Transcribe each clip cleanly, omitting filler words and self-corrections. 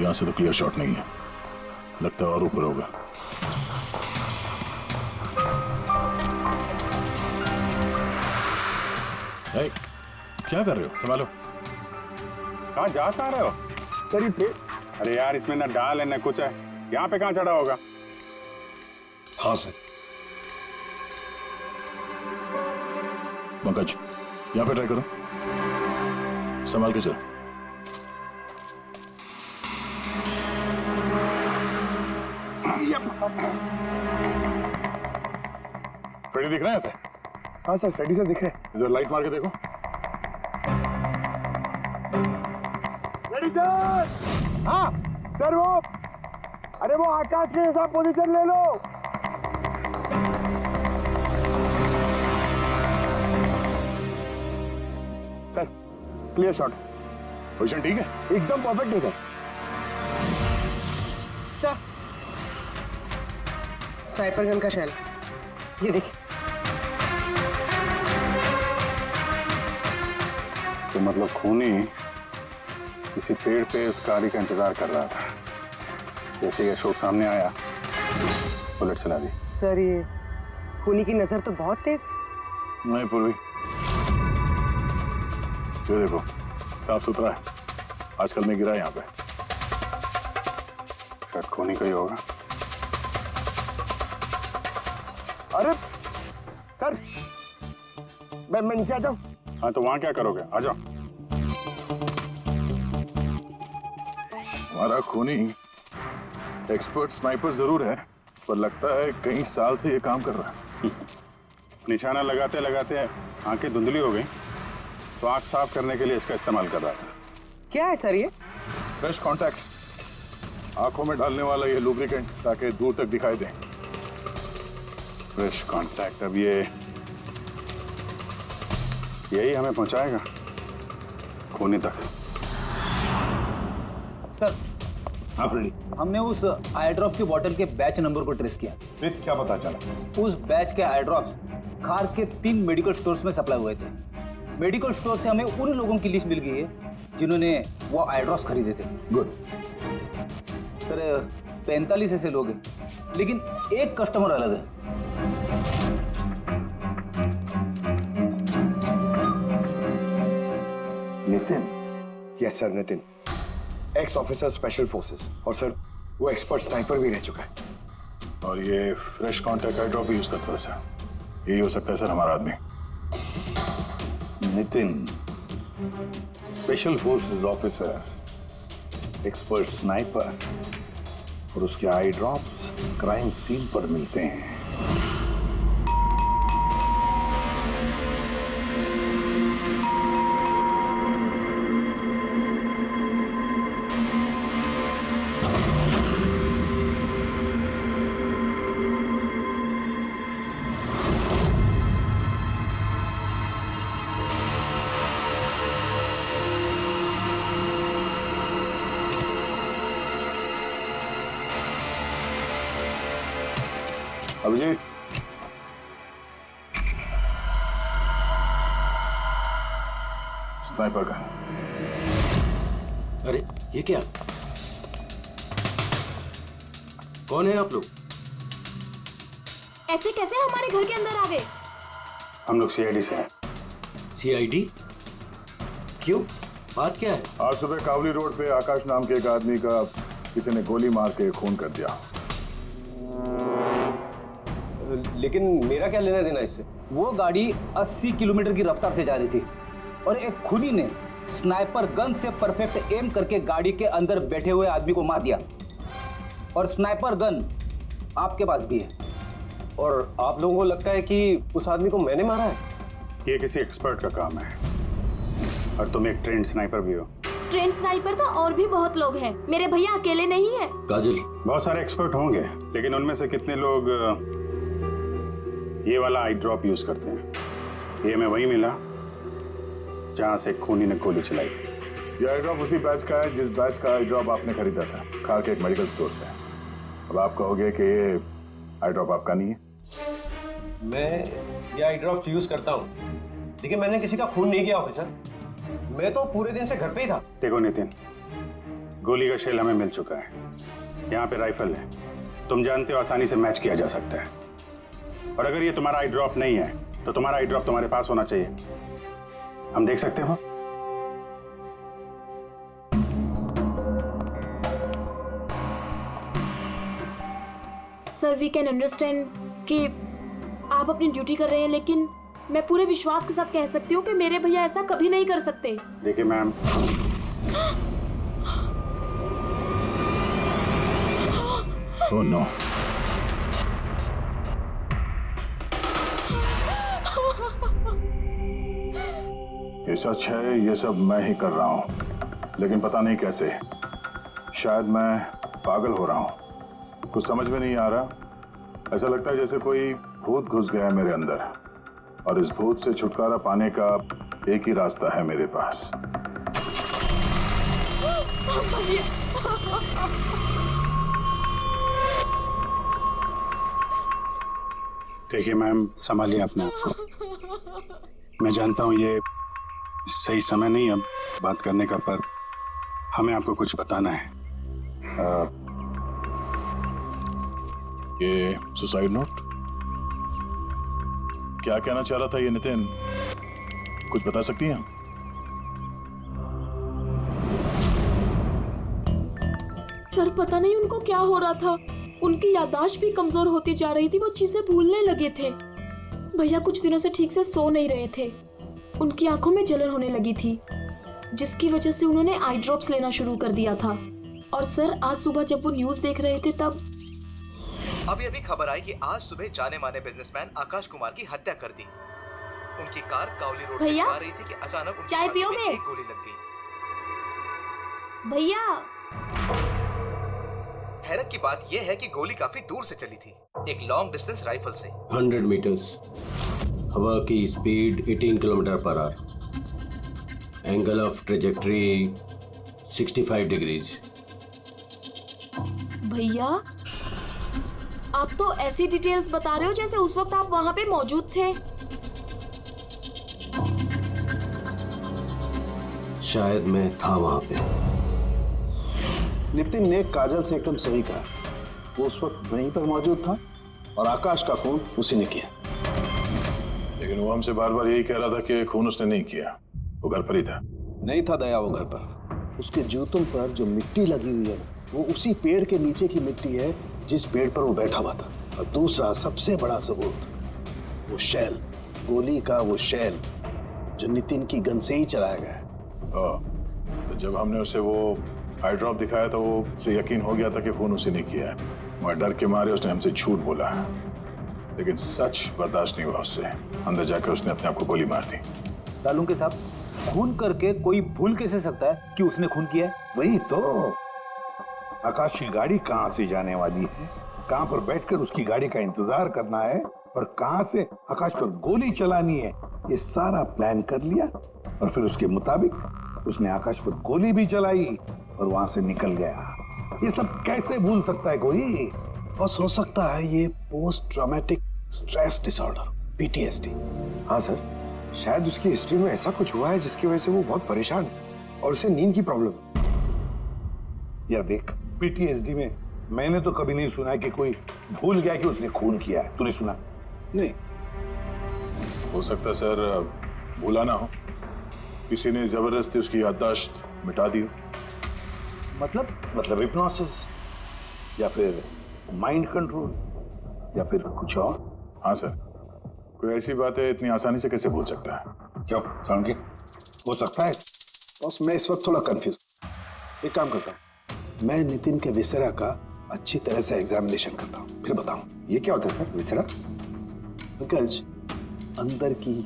यहाँ से तो क्लियर शॉट नहीं है, लगता है और ऊपर होगा। क्या कर रहे हो? संभालो। कहाँ जा रहे हो? अरे यार, इसमें ना डाल है ना कुछ है, यहाँ पे कहाँ चढ़ा होगा? हाँ सर। पंकज, यहाँ पे ट्राई करो, संभाल के चलो। फ्रेडी दिख रहे हैं ऐसे? हाँ सर, फ्रेडी सर दिख रहे हैं। इधर लाइट मार के देखो। Freddy sir! हाँ सर, अरे वो आकाश के साथ पोजीशन ले लो। Sir clear shot. पोजीशन ठीक है? एकदम परफेक्ट है सर। सर, स्नाइपर गन का शेल, ये देखिए। तो मतलब खूनी किसी पेड़ पे उस कारी का इंतजार कर रहा था, जैसे ही अशोक सामने आया बुलेट चला दी। सर, ये खूनी की नजर तो बहुत तेज है। नहीं पूर्वी, ये देखो साफ सुथरा है, आजकल में गिरा यहाँ पे, शायद खूनी का ही होगा। अरे सर, मैं नीचे आ जाऊं? हाँ तो वहां क्या करोगे? आ जाओ। हमारा खूनी एक्सपर्ट स्नाइपर जरूर है, पर लगता है कई साल से ये काम कर रहा है। निशाना लगाते लगाते आंखें धुंधली हो गई, तो आंख साफ करने के लिए इसका इस्तेमाल कर रहा था। क्या है सर ये? फ्रेश कांटेक्ट, आंखों में डालने वाला ये लुब्रिकेंट, ताकि दूर तक दिखाई दे। फ्रेश कांटेक्ट, अब यही हमें पहुंचाएगा खूनी तक। सर, हाँ फ्रेडी, हमने उस आई ड्रॉप की बोतल के बैच नंबर को ट्रेस किया। फिर क्या पता चला? उस बैच के आई ड्रॉप्स खार के 3 मेडिकल स्टोर्स में सप्लाई हुए थे। मेडिकल स्टोर से हमें उन लोगों की लिस्ट मिल गई है जिन्होंने वो आई ड्रॉप्स खरीदे थे। गुड। सर, 45 ऐसे लोग हैं, लेकिन एक कस्टमर अलग है। Nitin? Yes sir, Nitin, x officer special forces, और सर वो एक्सपर्ट स्नाइपर भी रह चुका है। और ये फ्रेश कांटेक्ट आई ड्रॉप यूज करता है सर, यही हो सकता है सर हमारा आदमी। Nitin, special forces officer, expert sniper और उसके आई ड्रॉप्स क्राइम सीन पर मिलते हैं। अभिजीत, स्नाइपर का। अरे ये क्या? कौन है आप लोग? ऐसे कैसे हमारे घर के अंदर आ गए? हम लोग सीआईडी से हैं। सीआईडी? क्यों, बात क्या है? आज सुबह कावली रोड पे आकाश नाम के एक आदमी का किसी ने गोली मार के खून कर दिया। लेकिन मेरा क्या लेना देना इससे? वो गाड़ी 80 किलोमीटर की रफ्तार से जा रही थी और एक खूनी ने स्नाइपर गन से परफेक्ट एम करके गाड़ी के अंदर बैठे हुए आदमी को मार दिया। और स्नाइपर गन आपके पास भी है। और आप लोगों को लगता है कि उस आदमी को मैंने मारा है? ये किसी एक्सपर्ट का काम है, और तुम एक ट्रेंड स्नाइपर भी हो। ट्रेन स्नाइपर तो और भी बहुत लोग हैं, मेरे भैया अकेले नहीं है। काजल, बहुत सारे एक्सपर्ट होंगे, लेकिन उनमें से कितने लोग ये वाला आई ड्रॉप यूज करते हैं? ये हमें वही मिला जहां से खूनी ने गोली चलाई थी। ये आई ड्रॉप उसी बैच का है जिस बैच का आई ड्रॉप आपने खरीदा था खार के एक मेडिकल स्टोर से। अब आप कहोगे कि ये आई ड्रॉप आपका नहीं है। मैं ये आई ड्रॉप्स यूज करता हूँ, लेकिन मैंने किसी का खून नहीं किया ऑफिसर। मैं तो पूरे दिन से घर पे ही था। देखो नितिन, गोली का शेल हमें मिल चुका है, यहाँ पे राइफल है, तुम जानते हो आसानी से मैच किया जा सकता है। और अगर ये तुम्हारा आई ड्रॉप नहीं है तो तुम्हारा आई ड्रॉप तुम्हारे पास होना चाहिए, हम देख सकते हो। सर वी कैन अंडरस्टैंड कि आप अपनी ड्यूटी कर रहे हैं, लेकिन मैं पूरे विश्वास के साथ कह सकती हूँ कि मेरे भैया ऐसा कभी नहीं कर सकते। देखिए मैम, ओह नो, ये सच है, ये सब मैं ही कर रहा हूं, लेकिन पता नहीं कैसे। शायद मैं पागल हो रहा हूं, कुछ समझ में नहीं आ रहा। ऐसा लगता है जैसे कोई भूत घुस गया है मेरे अंदर, और इस भूत से छुटकारा पाने का एक ही रास्ता है मेरे पास। देखिए मैम, संभालिए अपने आप को। मैं जानता हूँ ये सही समय नहीं अब बात करने का, पर हमें आपको कुछ बताना है। ये सुसाइड नोट क्या कहना चाह रहा था ये नितिन, कुछ बता सकती हैं? सर पता नहीं उनको क्या हो रहा था, उनकी याददाश्त भी कमजोर होती जा रही थी, वो चीजें भूलने लगे थे। भैया कुछ दिनों से ठीक से सो नहीं रहे थे, उनकी आंखों में जलन होने लगी थी, जिसकी वजह से उन्होंने आई ड्रॉप्स लेना शुरू कर दिया था। और सर आज सुबह जब वो न्यूज देख रहे थे तब अभी खबर आई कि आज सुबह जाने माने बिजनेसमैन आकाश कुमार की हत्या कर दी। उनकी कार कावली रोड से जा रही थी कि अचानक उनकी चाय छाती में पियोगे? एक गोली लग गई। भैया हैरत की बात यह है कि गोली काफी दूर से चली थी, एक लॉन्ग डिस्टेंस राइफल से। 100 मीटर्स, हवा की speed 18 kilometre per hour, angle of trajectory 65 degrees. भैया आप तो ऐसी डिटेल्स बता रहे हो जैसे उस वक्त आप वहां पे मौजूद थे। शायद मैं था वहां पे। नितिन ने काजल से एकदम सही कहा, वो उस वक्त वहीं पर मौजूद था और आकाश का खून उसी ने किया। लेकिन वो हमसे बार बार यही कह रहा था कि खून उसने नहीं किया, वो घर पर ही था। नहीं था दया वो घर पर, उसके जूतों पर जो मिट्टी लगी हुई है वो उसी पेड़ के नीचे की मिट्टी है जिस पेड़ पर वो बैठा हुआ था। और दूसरा सबसे बड़ा सबूत, वो शैल, गोली का वो शैल जो नितिन की गन से ही चलाया गया है। तो जब हमने उसे वो आई ड्रॉप दिखाया तो वो उसे यकीन हो गया था कि खून उसी ने किया है, मगर डर के मारे उसने हमसे झूठ बोला है। लेकिन सच बर्दाश्त नहीं हुआ उससे, अंदर जाकर उसने अपने आप को गोली मार दी। सालुंके साहब, खून करके कोई भूल कैसे सकता है कि उसने खून किया है? वही तो, आकाश की गाड़ी कहाँ से जाने वाली है, कहाँ पर बैठकर उसकी गाड़ी का इंतजार करना है और कहाँ से आकाश पर गोली चलानी है, ये सारा प्लान कर लिया। और फिर उसके मुताबिक उसने आकाश पर गोली भी चलाई और वहां से निकल गया। ये सब कैसे भूल सकता है कोई? बस हो सकता है ये post traumatic stress disorder, PTSD। हाँ सर, शायद उसकी हिस्ट्री में ऐसा कुछ हुआ है जिसकी वजह से वो बहुत परेशान है और उसे नींद की प्रॉब्लम। या देख, PTSD में मैंने तो कभी नहीं सुना कि कोई भूल गया कि उसने खून किया है। तूने सुना? नहीं। हो सकता है सर भूला ना हो, किसी ने जबरदस्ती उसकी याददाश्त मिटा दी हो। मतलब हिप्नोसिस या फिर माइंड कंट्रोल या फिर कुछ और? हाँ सर, कोई ऐसी बातें इतनी आसानी से कैसे भूल सकता है? क्यों सालुंके, हो सकता है? बस मैं इस वक्त थोड़ा कंफ्यूज। एक काम करता हूँ, मैं नितिन के विसरा का अच्छी तरह से एग्जामिनेशन करता हूँ, फिर बताऊँ। ये क्या होता है सर, विसरा? पंकज, अंदर की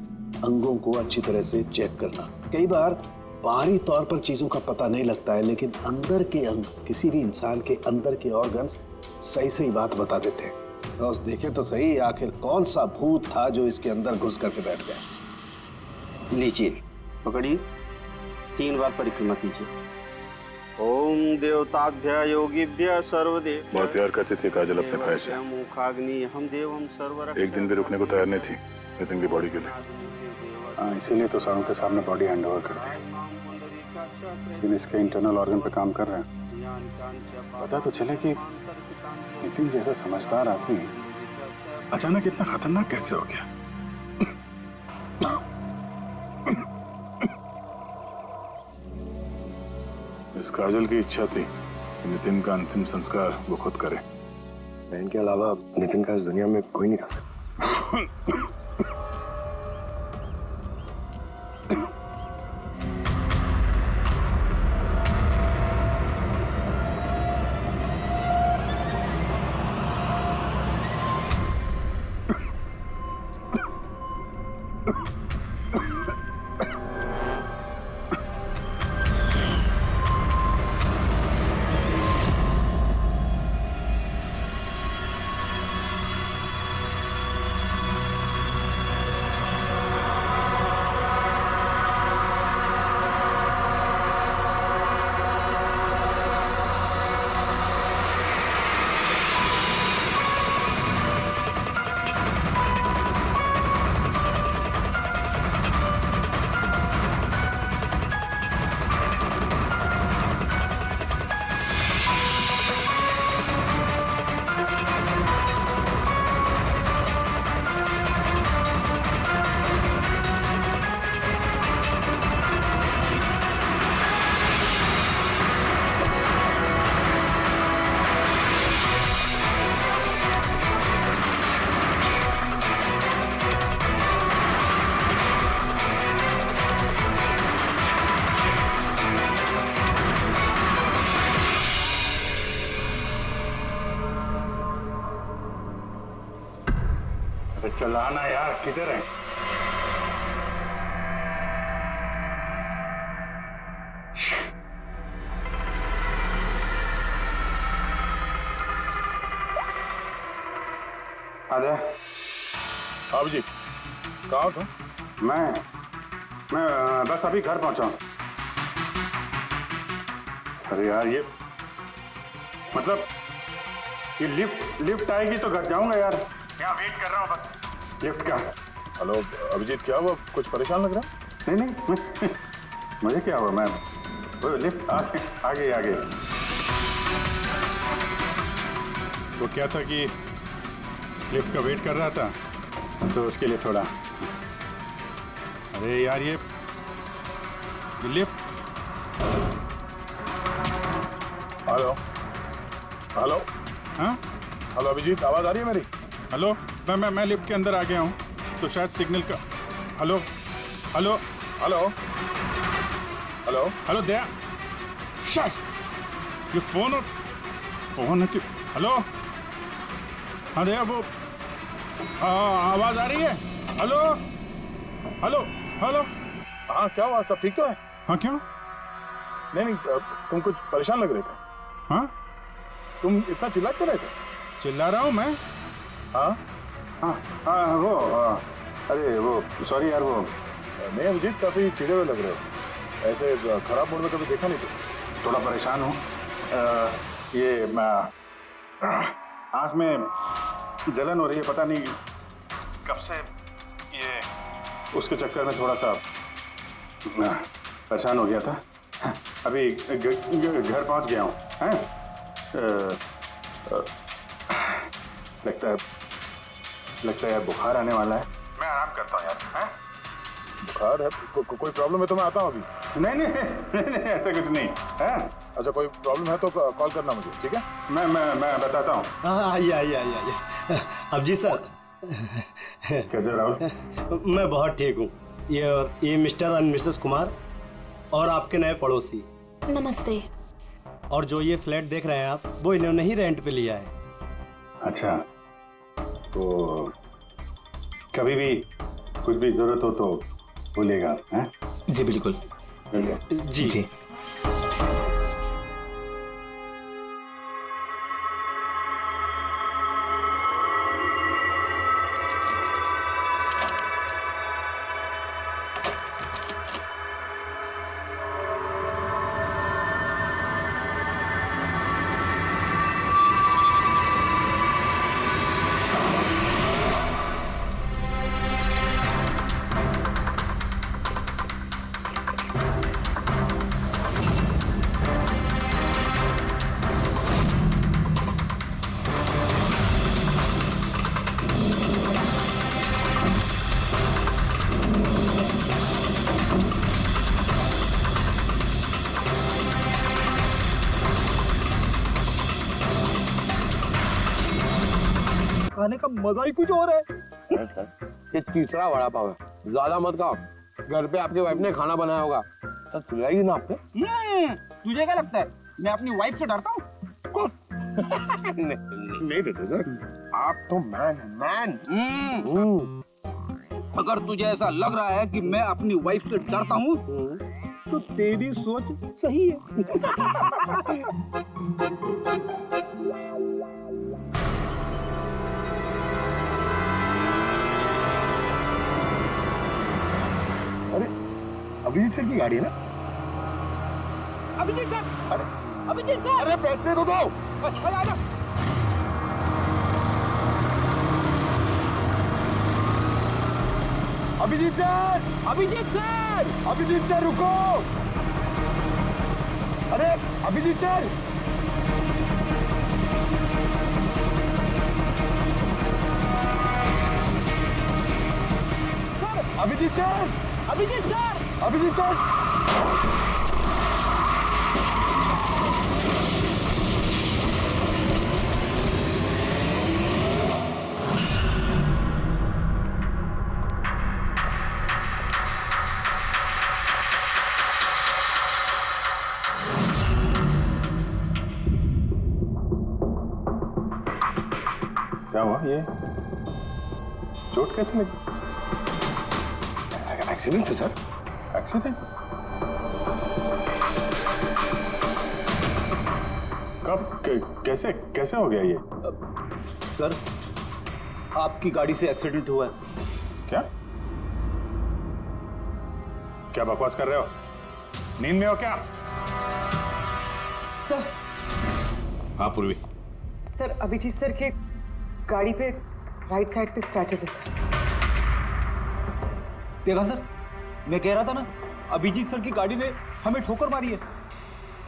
अंगों को अच्छी तरह से चेक करना। कई बार बाहरी तौर पर चीजों का पता नहीं लगता है, लेकिन अंदर के अंग, किसी भी इंसान के अंदर के ऑर्गन्स सही सही बात बता देते हैं। तो देखे तो सही, आखिर कौन सा भूत था जो इसके अंदर घुस करके बैठ गया। लीजिए, पकड़िए, 3 बार परिक्रमा कीजिए। ओम देवताभ्य योगिभ्य सर्वदेव। बहुत प्यार करती थी काजल अपने भाई से, मुखाग्नि हम देवम सर्वरक्षक। एक दिन भी रुकने को तैयार नहीं थी नितिन की बॉडी के लिए। हाँ, इसीलिए तो सारों के सामने बॉडी हैंड ओवर कर दी, लेकिन इसके इंटरनल ऑर्गन पे काम कर रहे हैं। पता तो चले कि नितिन जैसा समझदार आदमी अचानक इतना खतरनाक कैसे हो गया। इस काजल की इच्छा थी कि नितिन का अंतिम संस्कार वो खुद करे। बहन के अलावा नितिन का इस दुनिया में कोई नहीं कर सकता। चलाना यार, किधर है? आजा। आप जी कहाँ था? मैं बस अभी घर पहुंचा हूं। अरे यार ये मतलब ये लिफ्ट आएगी तो घर जाऊंगा यार। यहाँ वेट कर रहा हूँ बस लिफ्ट का। हेलो अभिजीत, क्या हुआ? कुछ परेशान लग रहा? नहीं मुझे क्या हुआ, मैं वो लिफ्ट आ गई। तो क्या था कि लिफ्ट का वेट कर रहा था तो उसके लिए थोड़ा। अरे यार ये लिफ्ट। Hello hello. हाँ हेलो अभिजीत, आवाज आ रही है मेरी? हेलो, मैं लिफ्ट के अंदर आ गया हूँ तो शायद सिग्नल का। Hello hello hello hello hello Daya, शायद ये फोन है कि। हेलो हाँ दया, वो आवाज आ रही है? Hello hello hello. हाँ क्या हुआ, सब ठीक तो है? हाँ क्यों? नहीं तुम कुछ परेशान लग रहे थे। हाँ तुम इतना चिल्ला क्यों रहे थे? चिल्ला रहा हूँ मैं? हाँ वो अरे वो सॉरी यार, वो नहीं अभिजीत, काफी चिड़े हुए लग रहे हो। ऐसे खराब मूड में कभी देखा नहीं था। थोड़ा परेशान हूँ। ये आँख में जलन हो रही है, पता नहीं कब से। ये उसके चक्कर में थोड़ा सा परेशान हो गया था। अभी घर पहुँच गया हूँ। लगता है यार बुखार आने वाला है। मैं आराम करता हूँ यार। बुखार है? कोई प्रॉब्लम है तो मैं आता हूँ अभी। नहीं ऐसा कुछ नहीं है। अच्छा कोई प्रॉब्लम है तो कॉल करना मुझे, ठीक है? मैं बताता हूँ। आइए। अब जी सर। कैसे राहुल? मैं बहुत ठीक हूँ। ये मिस्टर एंड मिसेस कुमार और आपके नए पड़ोसी। नमस्ते। और जो ये फ्लैट देख रहे हैं आप, वो इन्होंने ही रेंट पे लिया है। अच्छा, तो कभी भी कुछ भी जरूरत हो तो बोलिएगा। हैं? जी बिल्कुल। जी। खाने का मजा ही कुछ और है। ये तीसरा वड़ा पाव है, ज्यादा मत खाओ। घर पे आपकी वाइफ ने खाना बनाया होगा, तो खिलाएगी ना आपने? तुझे क्या लगता है मैं अपनी वाइफ से डरता हूँ? नहीं देते सर, आप तो मैन। अगर तुझे ऐसा लग रहा है कि मैं अपनी वाइफ से डरता हूँ तो तेरी सोच सही है। अरे अभिजीत सर की गाड़ी है ना? अभिजीत सर, अभिजीत सर, अरे पैसे तो दो। अच्छा आजा। अभिजीत सर, अभिजीत सर रुको। अरे Abhijit sir, Abhijit sir, Abhijit sir. क्या हुआ? ये चोट कैसे लगी? एक्सीडेंट है सर। एक्सीडेंट? कब? कैसे कैसे हो गया ये? सर, आपकी गाड़ी से एक्सीडेंट हुआ है। क्या क्या बकवास कर रहे हो? नींद में हो क्या? सर, हाँ पूर्वी, सर अभिजीत सर के गाड़ी पे राइट साइड पे स्क्रैचेस है सर। देखा सर, मैं कह रहा था ना, अभिजीत सर की गाड़ी ने हमें ठोकर मारी है।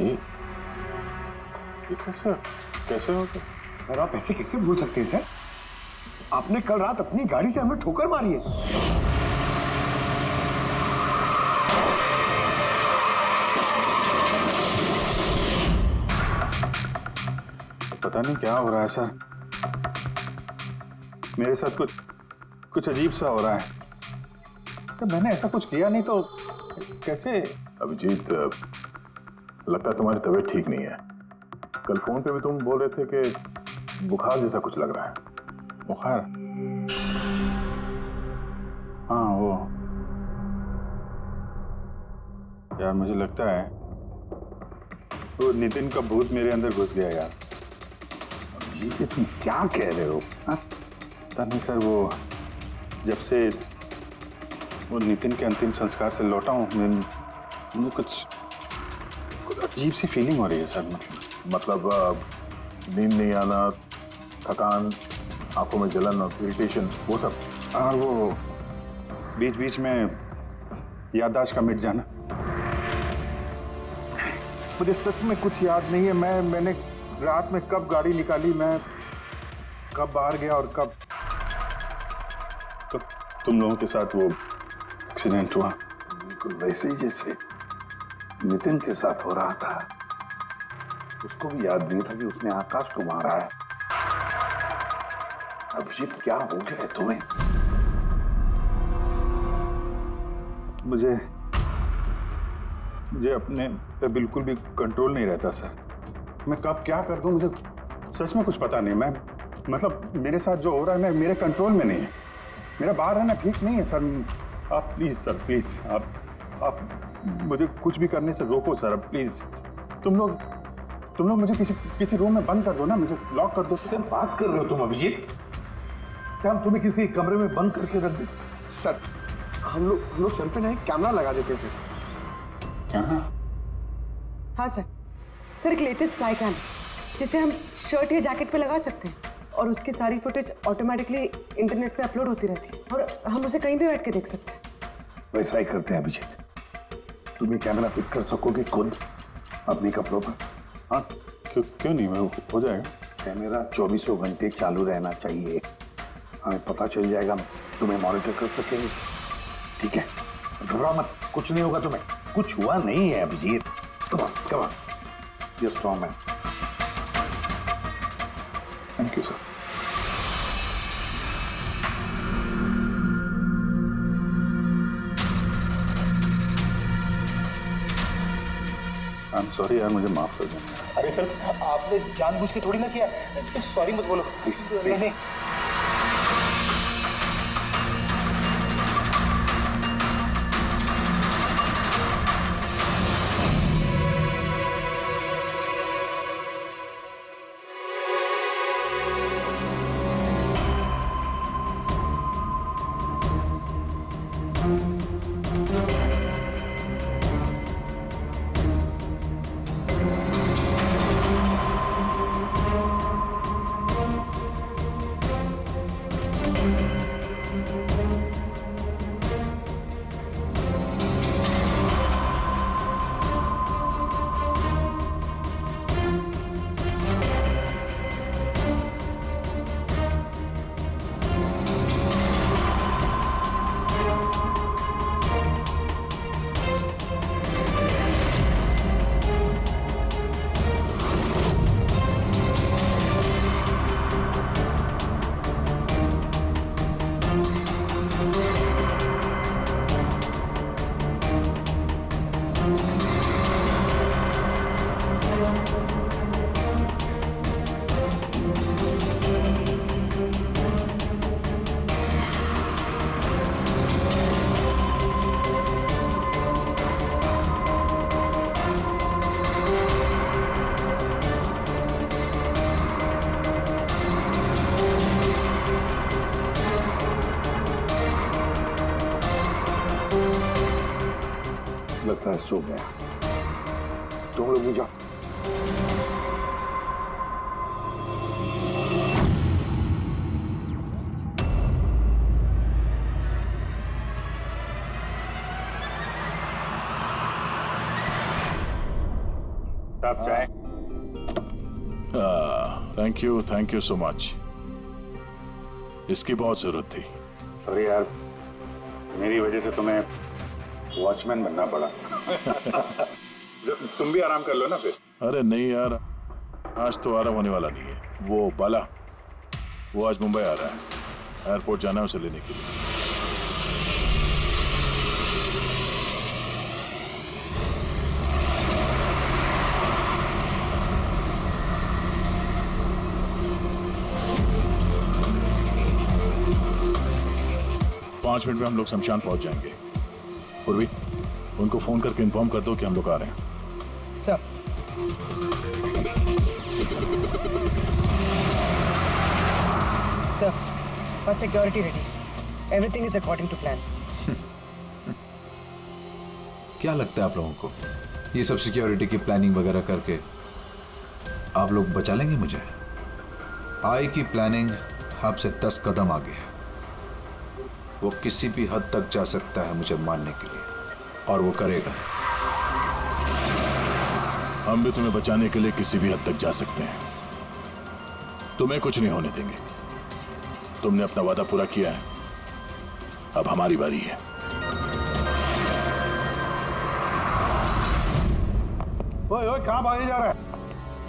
ये कैसे कैसे हो गया? सर आप ऐसे कैसे भूल सकते हैं सर? आपने कल रात अपनी गाड़ी से हमें ठोकर मारी है। पता नहीं क्या हो रहा है सर, मेरे साथ कुछ अजीब सा हो रहा है। तो मैंने ऐसा कुछ किया नहीं तो कैसे? अभिजीत, लगता है तुम्हारी तबीयत ठीक नहीं है। कल फोन पे भी तुम बोल रहे थे कि बुखार जैसा कुछ लग रहा है। बुखार? हाँ वो यार, मुझे लगता है वो नितिन का भूत मेरे अंदर घुस गया यार। ये तुम क्या कह रहे हो? पता नहीं सर, वो जब से वो नितिन के अंतिम संस्कार से लौटा हूँ, मुझे कुछ अजीब सी फीलिंग हो रही है सर। मतलब नींद नहीं आना, थकान, आंखों में जलन और इरिटेशन, वो सब। और वो बीच बीच में याददाश्त का मिट जाना। मुझे सच में कुछ याद नहीं है। मैंने रात में कब गाड़ी निकाली, मैं कब बाहर गया और कब तुम लोगों के साथ वो एक्सीडेंट हुआ। बिल्कुल वैसे ही जैसे नितिन के साथ हो रहा था। उसको भी याद नहीं था कि उसने आकाश को मारा है। अभिजीत, क्या हो गया है तुम्हें? मुझे अपने पे बिल्कुल भी कंट्रोल नहीं रहता सर। मैं कब क्या कर दूं, मुझे सच में कुछ पता नहीं। मैं मतलब मेरे साथ जो हो रहा है मैं मेरे कंट्रोल में नहीं है। मेरा बाहर रहना ठीक नहीं है सर। आप प्लीज सर, प्लीज आप मुझे कुछ भी करने से रोको सर, प्लीज। तुम लोग मुझे किसी रूम में बंद कर दो ना, मुझे लॉक कर दो। किससे बात कर रहे हो तुम अभिजीत? क्या हम तुम्हें किसी कमरे में बंद करके रख दे? सर, हम लोग सर पे ना एक कैमरा लगा देते सर। कहाँ? हाँ सर, एक लेटेस्ट फ्लाई कैम जिसे हम शर्ट या जैकेट पे लगा सकते हैं और उसकी सारी फुटेज ऑटोमेटिकली इंटरनेट पे अपलोड होती रहती है और हम उसे कहीं भी बैठ के देख सकते हैं। वैसा ही करते हैं अभिजीत। तुम ये कैमरा फिट कर सकोगे खुद अपने कपड़ों पर? हाँ, क्यों नहीं, वो हो जाएगा। कैमरा 24 घंटे चालू रहना चाहिए। हमें पता चल जाएगा, तुम्हें मॉनिटर कर सकेंगे। ठीक है, घबराओ मत, कुछ नहीं होगा तुम्हें। कुछ हुआ नहीं है Abhijit. Come on, you strong man. Thank you sir. I am sorry यार, मुझे माफ कर देना। अरे सर, आपने जानबूझ के थोड़ी ना किया। सॉरी मत बोलो। नहीं नहीं। लगता है सो गया। तुम लोग भी जाओ। साहब चाय। Thank you so much. इसकी बहुत जरूरत थी। अरे यार, मेरी वजह से तुम्हें वॉचमैन बनना पड़ा। तुम भी आराम कर लो ना फिर। अरे नहीं यार, आज तो आराम होने वाला नहीं है। वो बाला, वो आज मुंबई आ रहा है, एयरपोर्ट जाना है उसे लेने के लिए। 5 मिनट में हम लोग शमशान पहुंच जाएंगे। पूर्वी, उनको फोन करके इन्फॉर्म कर दो कि हम लोग आ रहे हैं। सर, बस security ready, everything is according to plan. क्या लगता है आप लोगों को, ये सब सिक्योरिटी की प्लानिंग वगैरह करके आप लोग बचा लेंगे मुझे? आई की प्लानिंग आपसे 10 कदम आगे है। वो किसी भी हद तक जा सकता है मुझे मारने के लिए, और वो करेगा। हम भी तुम्हें बचाने के लिए किसी भी हद तक जा सकते हैं। तुम्हें कुछ नहीं होने देंगे। तुमने अपना वादा पूरा किया है, अब हमारी बारी है। ओए ओए, कहां भागे जा रहा है?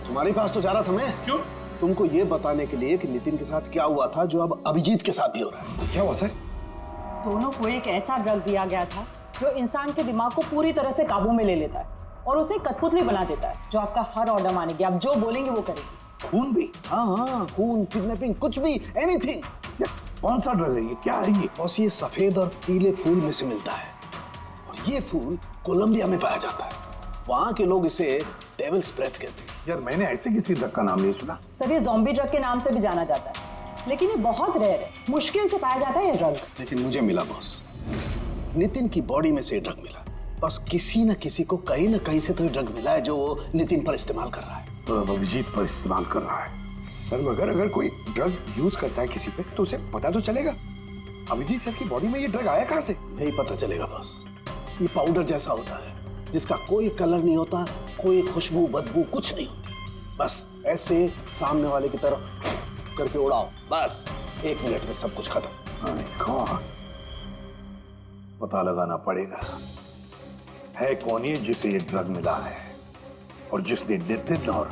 तुम्हारे पास तो जा रहा था मैं। क्यों? तुमको ये बताने के लिए कि नितिन के साथ क्या हुआ था जो अब अभिजीत के साथ भी हो रहा है। क्या हुआ सर? दोनों को एक ऐसा ड्रग दिया गया था जो इंसान के दिमाग को पूरी तरह से काबू में ले लेता है और उसे कठपुतली बना देता है, जो आपका हर ऑर्डर मानेगी। आप जो बोलेंगे वो करेगी। खून भी? हाँ, खून, किडनैपिंग, कुछ भी, एनीथिंग। कौन सा ड्रग है ये? क्या है ये? बॉस, ये सफेद और पीले फूल में से मिलता है, और ये फूल कोलंबिया में पाया जाता है। वहां के लोग इसे डेविल्स ब्रेथ कहते हैं। यार, मैंने ऐसे किसी ड्रग का नाम नहीं सुना। सर, ये ज़ॉम्बी ड्रग के नाम से भी जाना जाता है, लेकिन ये बहुत रेयर है, मुश्किल से पाया जाता है ये ड्रग। लेकिन मुझे मिला बॉस, नितिन की बॉडी में से ये ड्रग मिला। बस किसी न किसी को कहीं ना कहीं से तो ये ड्रग मिला है जो वो नितिन पर इस्तेमाल कर रहा है। तो अभिजीत पर इस्तेमाल कर रहा है। सर, मगर अगर कोई ड्रग यूज करता है किसी पे तो उसे पता तो चलेगा। अभिजीत सर की बॉडी में ये ड्रग आया कहां से? नहीं पता चलेगा बॉस। ये पाउडर जैसा होता है जिसका कोई कलर नहीं होता, कोई खुशबू बदबू कुछ नहीं होती। बस ऐसे सामने वाले की तरफ करके उड़ाओ, बस 1 मिनट में सब कुछ खत्म। पता लगाना पड़ेगा है कौन ये जिसे ये ड्रग मिला है और जिसने नितिन और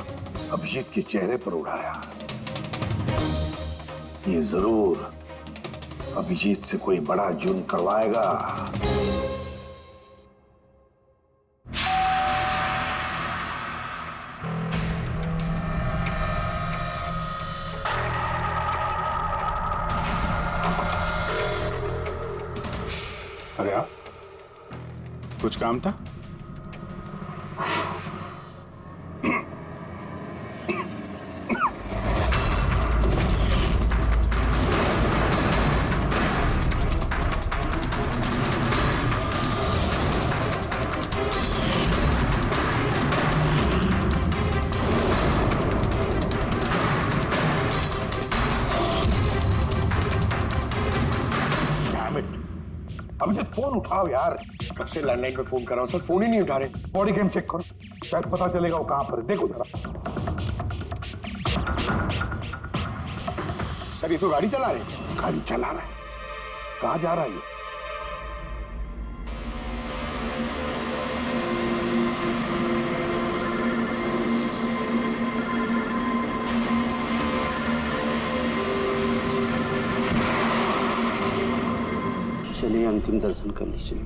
अभिजीत के चेहरे पर उड़ाया। ये जरूर अभिजीत से कोई बड़ा जुर्म करवाएगा। अरे आप कुछ काम था? अभिजीत फोन उठाओ यार। कब से लैंडलाइन पे फोन कर रहा हूँ सर, फोन ही नहीं उठा रहे। बॉडी कैम चेक करो, शायद पता चलेगा वो कहां पर है। देखो जरा। सर ये तो गाड़ी चला रहे हैं। गाड़ी चला रहा है? कहां जा रहा है ये? चलिए अंतिम दर्शन कर लीजिए।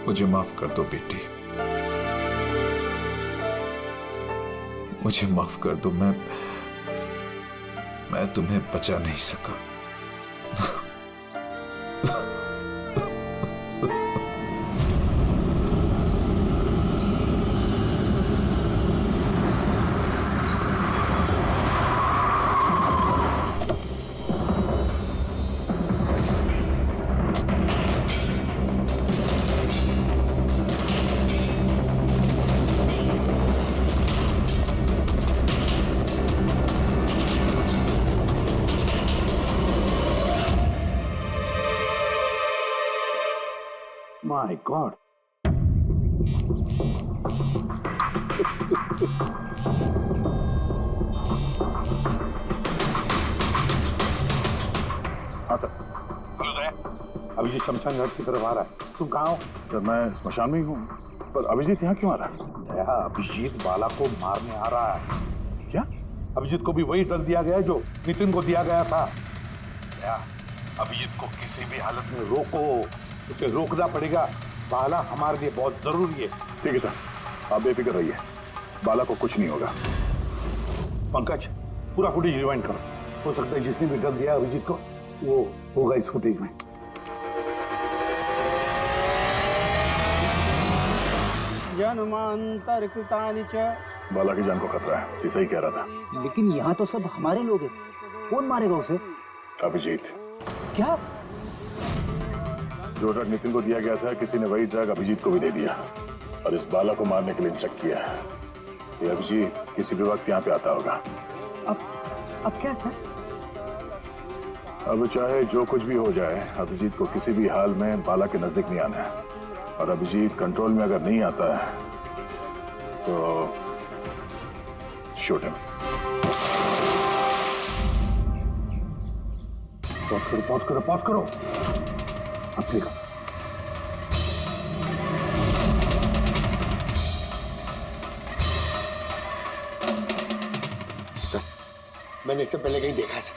मुझे माफ कर दो बेटी, मुझे माफ कर दो। मैं तुम्हें बचा नहीं सका। My God. हाँ सर। अभिजीत शमशान घाट की तरफ आ रहा है। तुम कहाँ हो? सर मैं स्मशान में ही हूँ, पर अभिजीत यहाँ क्यों आ रहा है? दया, अभिजीत बाला को मारने आ रहा है। क्या? अभिजीत को भी वही ड्रग दिया गया है जो नितिन को दिया गया था। दया, अभिजीत को किसी भी हालत में रोको, उसे रोकना पड़ेगा। बाला हमारे लिए बहुत जरूरी है। ठीक है सर, आप बेफिक्र रहिए, बाला को कुछ नहीं होगा। पंकज, पूरा फुटेज रिवाइंड करो। हो सकता है जिसने भी ड्रग दिया अभिजीत को वो होगा इस फुटेज में। जन्मांतरकृतानि च। बाला की जान को खतरा है, ये सही कह रहा था। लेकिन यहाँ तो सब हमारे लोग हैं, कौन मारेगा उसे? अभिजीत। क्या? जो ड्रग नितिन को दिया गया था, किसी ने वही ड्रग अभिजीत को भी दे दिया और इस बाला को मारने के लिए इंस्ट्रक्ट किया है। ये अभिजीत किसी भी वक्त यहाँ पे आता होगा। अब क्या सर? अब चाहे जो कुछ भी हो जाए, अभिजीत को किसी भी हाल में बाला के नजदीक नहीं आना है। और अभिजीत कंट्रोल में अगर नहीं आता है तो शूट हिम। पॉज करो। अब देखो। सर, मैंने इससे पहले कहीं देखा है सर।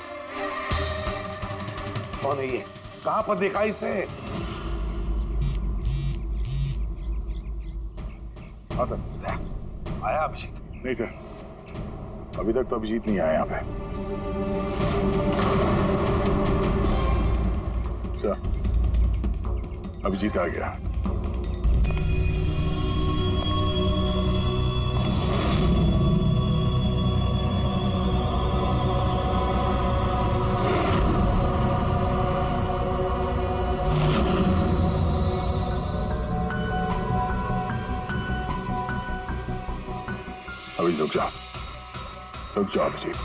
कौन है ये? कहां पर देखा इसे? हाँ सर। आया अभिजीत? नहीं सर, अभी तक तो अभिजीत नहीं आया यहाँ पे। सर, अभिजीत आ गया। अभी रुक जाओ अभिजीत।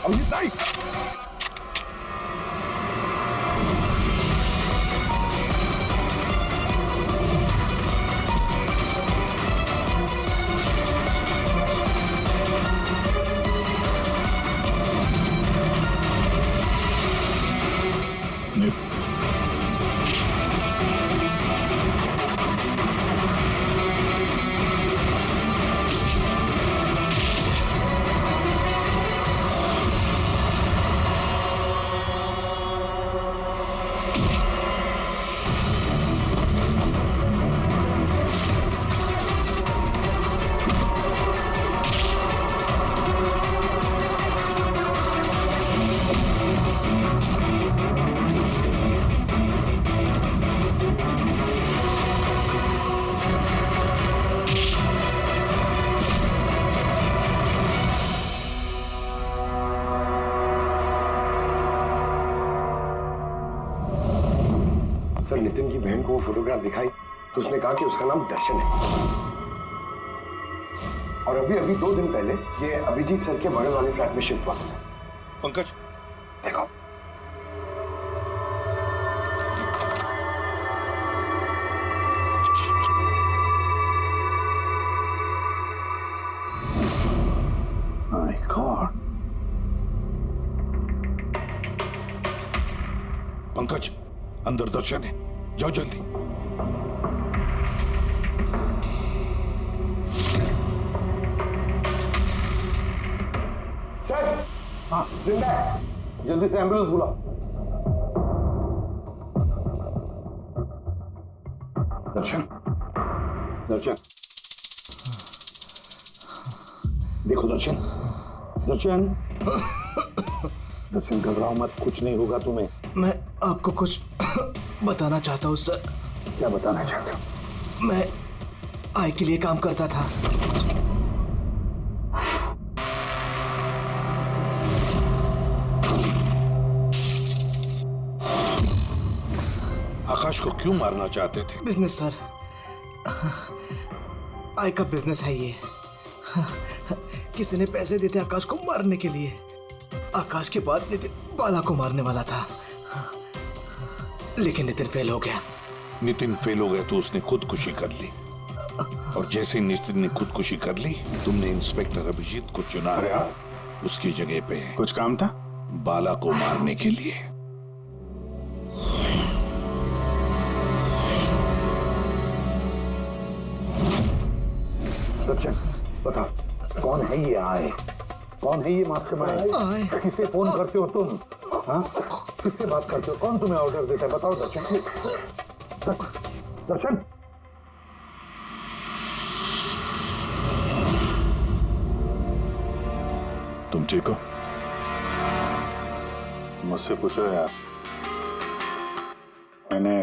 अभिजीत नहीं। सर नितिन की बहन को वो फोटोग्राफ दिखाई तो उसने कहा कि उसका नाम दर्शन है। और अभी अभी 2 दिन पहले ये अभिजीत सर के बगल वाले फ्लैट में शिफ्ट हुआ है। पंकज देखो माय गॉड। पंकज अंदर दर्शन है, जाओ जल्दी। सर हाँ जिंदा है, जल्दी से एम्बुलेंस बुलाओ। दर्शन दर्शन देखो दर्शन दर्शन दर्शन घबराओ मत, कुछ नहीं होगा तुम्हें। मैं आपको कुछ बताना चाहता हूँ सर। क्या बताना चाहते हो? मैं आई के लिए काम करता था। आकाश को क्यों मारना चाहते थे? बिजनेस सर, आई का बिजनेस है ये। किसी ने पैसे देते आकाश को मारने के लिए। आकाश के बाद नितिन बाला को मारने वाला था, लेकिन नितिन फेल हो गया। नितिन फेल हो गया तो उसने खुदकुशी कर ली, और जैसे ही नितिन ने खुदकुशी कर ली तुमने इंस्पेक्टर अभिजीत को चुना उसकी जगह पे। कुछ काम था? बाला को मारने के लिए। दर्शन बता कौन है ये आए? कौन है ये मास्टरमाइंड? किसे फोन करते हो तुम? हाँ किससे बात करते हो? कौन तुम्हें ऑर्डर देता है? बताओ दर्शन। दर्शन तुम ठीक हो? मुझसे पूछ रहे यार। मैंने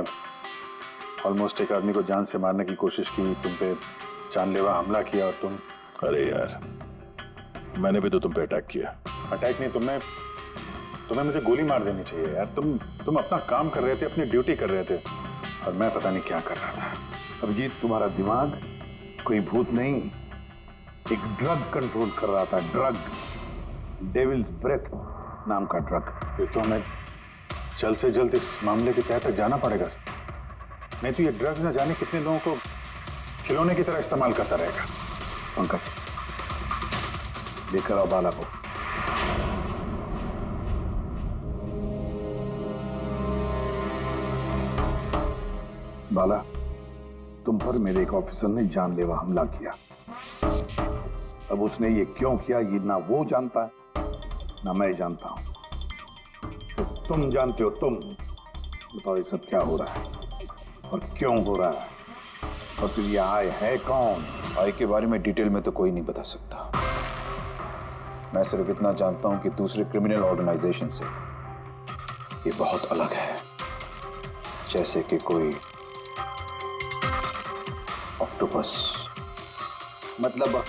ऑलमोस्ट एक आदमी को जान से मारने की कोशिश की, तुम पे जानलेवा हमला किया और तुम। अरे यार मैंने भी तो तुम पे अटैक किया। अटैक नहीं, तुम्हें मुझे गोली मार देनी चाहिए यार। तुम अपना काम कर रहे थे, अपनी ड्यूटी कर रहे थे, और मैं पता नहीं क्या कर रहा था। अभिजीत तुम्हारा दिमाग कोई भूत नहीं, एक ड्रग कंट्रोल कर रहा था। ड्रग, डेविल्स ब्रेथ नाम का ड्रग। फिर तो हमें जल्द से जल्द इस मामले के तहत जाना पड़ेगा सर, नहीं तो ये ड्रग्स न जाने कितने लोगों को खिलौने की तरह इस्तेमाल करता रहेगा। पंकज लेकर आओ बाला को। बाला तुम पर मेरे एक ऑफिसर ने जानलेवा हमला किया। अब उसने ये क्यों किया ये ना वो जानता है ना मैं जानता हूं। तो तुम जानते हो। तुम बताओ ये सब क्या हो रहा है और क्यों हो रहा है, और फिर ये आय है कौन? आई के बारे में डिटेल में तो कोई नहीं बता सकता। मैं सिर्फ इतना जानता हूं कि दूसरे क्रिमिनल ऑर्गेनाइजेशन से ये बहुत अलग है, जैसे कि कोई ऑक्टोपस। मतलब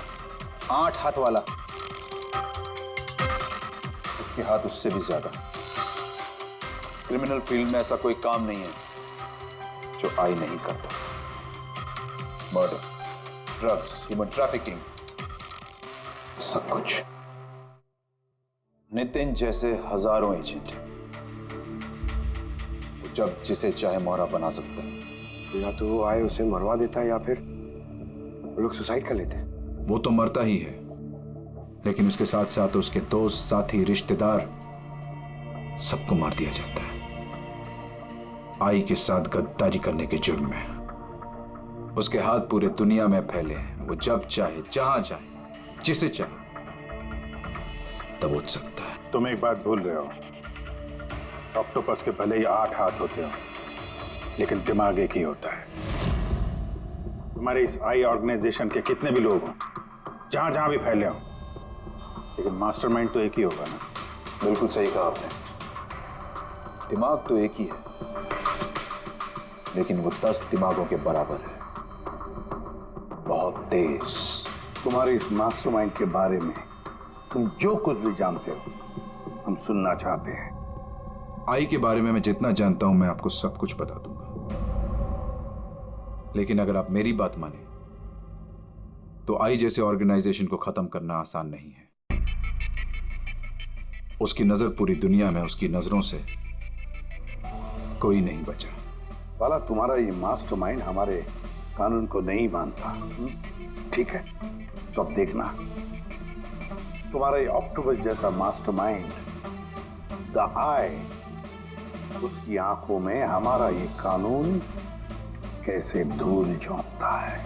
8 हाथ वाला। इसके हाथ उससे भी ज्यादा। क्रिमिनल फील्ड में ऐसा कोई काम नहीं है जो आई नहीं करता। मर्डर, ड्रग्स, ह्यूमन ट्रैफिकिंग, सब कुछ। नितिन जैसे हजारों एजेंट हैं, वो जब जिसे चाहे मोहरा बना सकता है। या तो वो आए उसे मरवा देता है या फिर वो लोग सुसाइड कर लेते हैं। वो तो मरता ही है, लेकिन उसके साथ साथ उसके दोस्त, साथी, रिश्तेदार सबको मार दिया जाता है आई के साथ गद्दारी करने के जुर्म में। उसके हाथ पूरे दुनिया में फैले हैं। वो जब चाहे, जहां चाहे, जिसे चाहे दबोच सकता है। तुम एक बात भूल रहे हो, ऑक्टोपस के भले ही 8 हाथ होते हो, लेकिन दिमाग एक ही होता है। तुम्हारे इस आई ऑर्गेनाइजेशन के कितने भी लोग हों, जहां जहां भी फैले हो, लेकिन मास्टरमाइंड तो एक ही होगा ना। बिल्कुल सही कहा आपने। दिमाग तो एक ही है, लेकिन वो 10 दिमागों के बराबर है, बहुत तेज। तुम्हारे इस मास्टरमाइंड के बारे में तुम जो कुछ भी जानते हो हम सुनना चाहते हैं। आई के बारे में मैं जितना जानता हूं मैं आपको सब कुछ बता दूंगा। लेकिन अगर आप मेरी बात माने तो आई जैसे ऑर्गेनाइजेशन को खत्म करना आसान नहीं है। उसकी नजर पूरी दुनिया में, उसकी नजरों से कोई नहीं बचा। वाला तुम्हारा ये मास्टरमाइंड हमारे कानून को नहीं मानता। ठीक है, तो अब देखना तुम्हारा ये ऑक्टोपस जैसा मास्टरमाइंड द आई, उसकी आंखों में हमारा ये कानून कैसे धूल झोंकता है।